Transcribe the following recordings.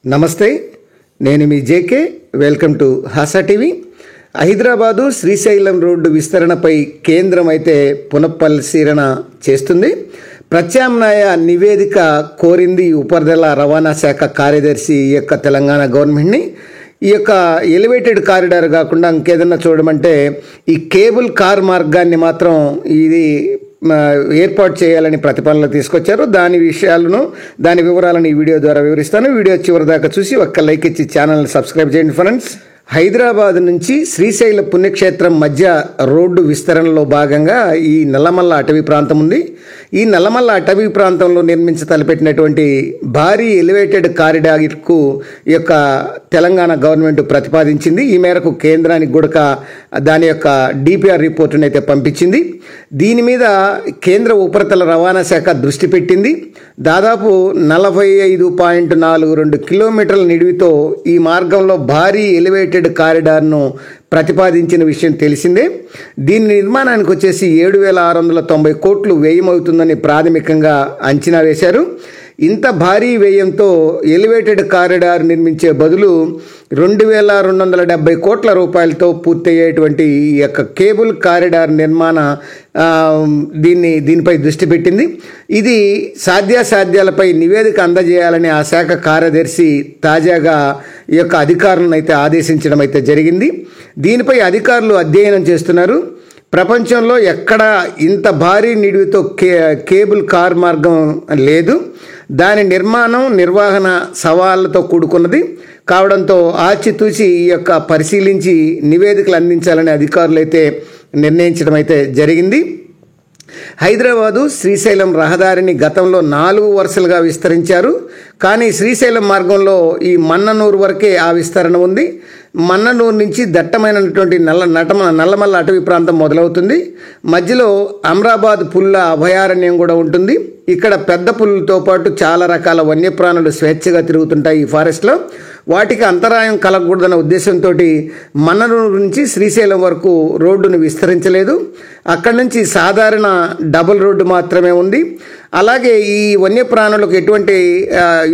నమస్తే, నేను మీ JK. Welcome to Hasa TV. Hyderabad Srisailam road విస్తరణపై కేంద్రం అయితే పునఃపరిశీలన చేస్తుంది. ప్రత్యామ్నాయ నివేదిక కోరింది ఉపరితల రవాణా శాఖ కార్యదర్శి తెలంగాణ గవర్నమెంట్ని. ఈ ఎలివేటెడ్ కారిడార్ కాకుండా ఇంకేదన్నా చూడమంటే ఈ కేబుల్ కార్ మార్గాన్ని మాత్రం ఇది ఏర్పాటు చేయాలని ప్రతిపాదనలు తీసుకొచ్చారు. దాని వివరాలను ఈ వీడియో ద్వారా వివరిస్తాను. వీడియో చివరి దాకా చూసి ఒక్క లైక్ ఇచ్చి ఛానల్ని సబ్స్క్రైబ్ చేయండి ఫ్రెండ్స్. హైదరాబాద్ నుంచి శ్రీశైల పుణ్యక్షేత్రం మధ్య రోడ్డు విస్తరణలో భాగంగా ఈ నల్లమల్ల అటవీ ప్రాంతం ఉంది. ఈ నల్లమల్ల అటవీ ప్రాంతంలో తలపెట్టినటువంటి భారీ ఎలివేటెడ్ కారిడార్కు తెలంగాణ గవర్నమెంట్ ప్రతిపాదించింది. ఈ మేరకు కేంద్రానికి కూడా దాని డిపిఆర్ రిపోర్టును అయితే పంపించింది. దీని మీద కేంద్ర ఉపరితల రవాణా శాఖ దృష్టి పెట్టింది. దాదాపు 45.42 కిలోమీటర్ల నిడివితో ఈ మార్గంలో భారీ ఎలివేటెడ్ కారిడార్ను ప్రతిపాదించిన విషయం తెలిసిందే. దీని నిర్మాణానికి వచ్చేసి 7,690 కోట్లు వ్యయమవుతుందని ప్రాథమికంగా అంచనా వేశారు. ఇంత భారీ వ్యయంతో ఎలివేటెడ్ కారిడార్ నిర్మించే బదులు 2,270 కోట్ల రూపాయలతో పూర్తయ్యేటువంటి ఈ కేబుల్ కారిడార్ నిర్మాణ దీనిపై దృష్టి పెట్టింది. ఇది సాధ్యాసాధ్యాలపై నివేదిక అందజేయాలని ఆ శాఖ కార్యదర్శి తాజాగా ఈ అధికారులను అయితే ఆదేశించడం అయితే జరిగింది. దీనిపై అధికారులు అధ్యయనం చేస్తున్నారు. ప్రపంచంలో ఎక్కడ ఇంత భారీ నిడివితో కేబుల్ కార్ మార్గం లేదు. దాని నిర్వహణ సవాళ్లతో కూడుకున్నది కావడంతో ఆచితూచి ఈ పరిశీలించి నివేదికలు అందించాలని అధికారులు అయితే నిర్ణయించడం అయితే జరిగింది. హైదరాబాదు శ్రీశైలం రహదారిని గతంలో 4 వరుసలుగా విస్తరించారు. కానీ శ్రీశైలం మార్గంలో ఈ మన్ననూరు వరకే ఆ విస్తరణ ఉంది. మన్ననూరు నుంచి దట్టమైనటువంటి నల్లమల్ల అటవీ ప్రాంతం మొదలవుతుంది. మధ్యలో అమ్రాబాద్ పుల్ల అభయారణ్యం కూడా ఉంటుంది. ఇక్కడ పెద్ద పుల్లతో పాటు చాలా రకాల వన్యప్రాణులు స్వేచ్ఛగా తిరుగుతుంటాయి ఈ ఫారెస్ట్లో. వాటికి అంతరాయం కలగకూడదన్న ఉద్దేశంతో మన్ననూరు నుంచి శ్రీశైలం వరకు రోడ్డును విస్తరించలేదు. అక్కడి నుంచి సాధారణ డబుల్ రోడ్డు మాత్రమే ఉంది. అలాగే ఈ వన్యప్రాణులకు ఎటువంటి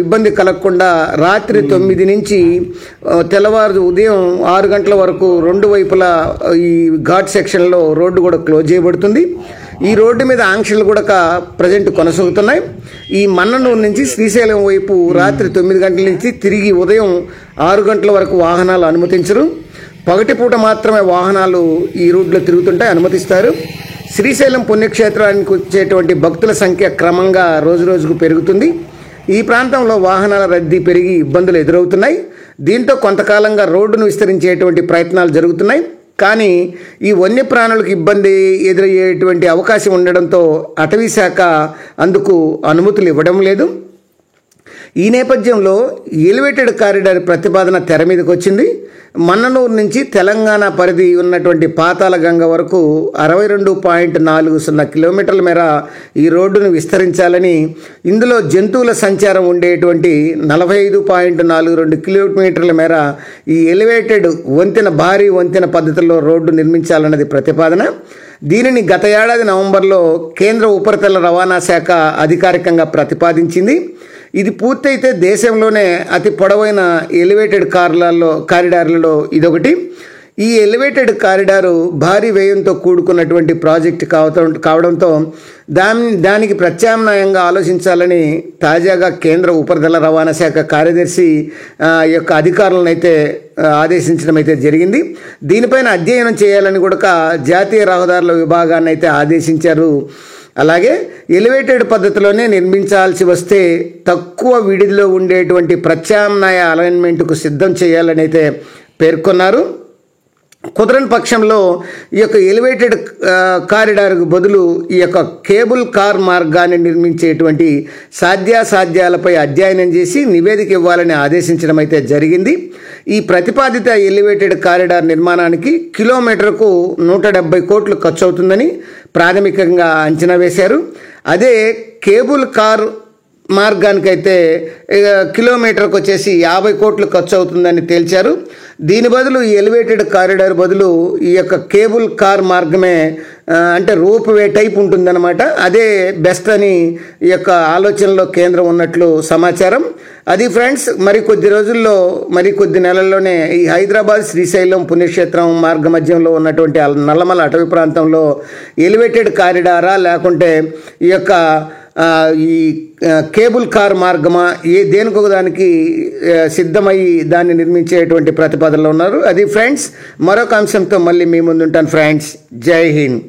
ఇబ్బంది కలగకుండా రాత్రి 9 నుంచి తెల్లవారు ఉదయం 6 గంటల వరకు 2 వైపులా ఈ ఘాట్ సెక్షన్లో రోడ్డు కూడా క్లోజ్ చేయబడుతుంది. ఈ రోడ్డు మీద ఆంక్షలు కూడా ప్రజెంట్ కొనసాగుతున్నాయి. ఈ మన్ననూరు నుంచి శ్రీశైలం వైపు రాత్రి 9 గంటల నుంచి తిరిగి ఉదయం 6 గంటల వరకు వాహనాలు అనుమతించరు. పగటిపూట మాత్రమే వాహనాలు ఈ రూట్లో తిరుగుతుంటే అనుమతిస్తారు. శ్రీశైలం పుణ్యక్షేత్రానికి వచ్చేటువంటి భక్తుల సంఖ్య క్రమంగా రోజుకు పెరుగుతుంది. ఈ ప్రాంతంలో వాహనాల రద్దీ పెరిగి ఇబ్బందులు ఎదురవుతున్నాయి. దీంతో కొంతకాలంగా రోడ్డును విస్తరించేటువంటి ప్రయత్నాలు జరుగుతున్నాయి. కానీ ఈ వన్యప్రాణులకు ఇబ్బంది ఎదురయ్యేటువంటి అవకాశం ఉండడంతో అటవీ శాఖ అందుకు అనుమతులు ఇవ్వడం లేదు. ఈ నేపథ్యంలో ఎలివేటెడ్ కారిడార్ ప్రతిపాదన తెర మీదకి వచ్చింది. మన్ననూరు నుంచి తెలంగాణ పరిధి ఉన్నటువంటి పాతాళగంగ వరకు 62.40 కిలోమీటర్ల మేర ఈ రోడ్డును విస్తరించాలని, ఇందులో జంతువుల సంచారం ఉండేటువంటి 45.42 కిలోమీటర్ల మేర ఈ ఎలివేటెడ్ భారీ వంతెన పద్ధతిలో రోడ్డు నిర్మించాలన్నది ప్రతిపాదన. దీనిని గత ఏడాది నవంబర్లో కేంద్ర ఉపరితల రవాణా శాఖ అధికారికంగా ప్రతిపాదించింది. ఇది పూర్తయితే దేశంలోనే అతి పొడవైన ఎలివేటెడ్ కారిడార్లలో ఇదొకటి. ఈ ఎలివేటెడ్ కారిడారు భారీ వ్యయంతో కూడుకున్నటువంటి ప్రాజెక్టు కావడంతో దానికి ప్రత్యామ్నాయంగా ఆలోచించాలని తాజాగా కేంద్ర ఉపరితల రవాణా శాఖ కార్యదర్శి అధికారులను అయితే ఆదేశించడం అయితే జరిగింది. దీనిపైన అధ్యయనం చేయాలని కూడా జాతీయ రహదారుల విభాగాన్ని అయితే ఆదేశించారు. అలాగే ఎలివేటెడ్ పద్ధతిలోనే నిర్మించాల్సి వస్తే తక్కువ విడిదిలో ఉండేటువంటి ప్రత్యామ్నాయ అలైన్మెంట్కు సిద్ధం చేయాలని అయితే పేర్కొన్నారు. కుదరని పక్షంలో ఈ ఎలివేటెడ్ కారిడార్కు బదులు ఈ కేబుల్ కార్ మార్గాన్ని నిర్మించేటువంటి సాధ్యాసాధ్యాలపై అధ్యయనం చేసి నివేదిక ఇవ్వాలని ఆదేశించడం అయితే జరిగింది. ఈ ప్రతిపాదిత ఎలివేటెడ్ కారిడార్ నిర్మాణానికి కిలోమీటర్కు 170 కోట్లు ఖర్చు అవుతుందని ప్రాథమికంగా అంచనా వేశారు. అదే కేబుల్ కార్ మార్గానికైతే కిలోమీటర్కి వచ్చేసి 50 కోట్లు ఖర్చు అవుతుందని తేల్చారు. దీని బదులు ఈ ఎలివేటెడ్ కారిడార్ బదులు ఈ యొక్క కేబుల్ కార్ మార్గమే, అంటే రోప్ వే టైప్ ఉంటుందన్నమాట. అదే బెస్ట్ అని ఈ యొక్క ఆలోచనలో కేంద్రం ఉన్నట్లు సమాచారం. అది ఫ్రెండ్స్, మరికొద్ది రోజుల్లో మరికొద్ది నెలల్లోనే ఈ హైదరాబాద్ శ్రీశైలం పుణ్యక్షేత్రం మార్గ మధ్యంలో ఉన్నటువంటి నల్లమల అటవీ ప్రాంతంలో ఎలివేటెడ్ కారిడారా లేకుంటే ఈ యొక్క ఈ కేబుల్ కార్ మార్గమా దేనికొక దానికి సిద్ధమయ్యి దాన్ని నిర్మించేటువంటి ప్రతిపాదనలో ఉన్నారు. అది ఫ్రెండ్స్, మరొక అంశంతో మళ్ళీ మీ ముందుంటాను ఫ్రెండ్స్. జై హింద్.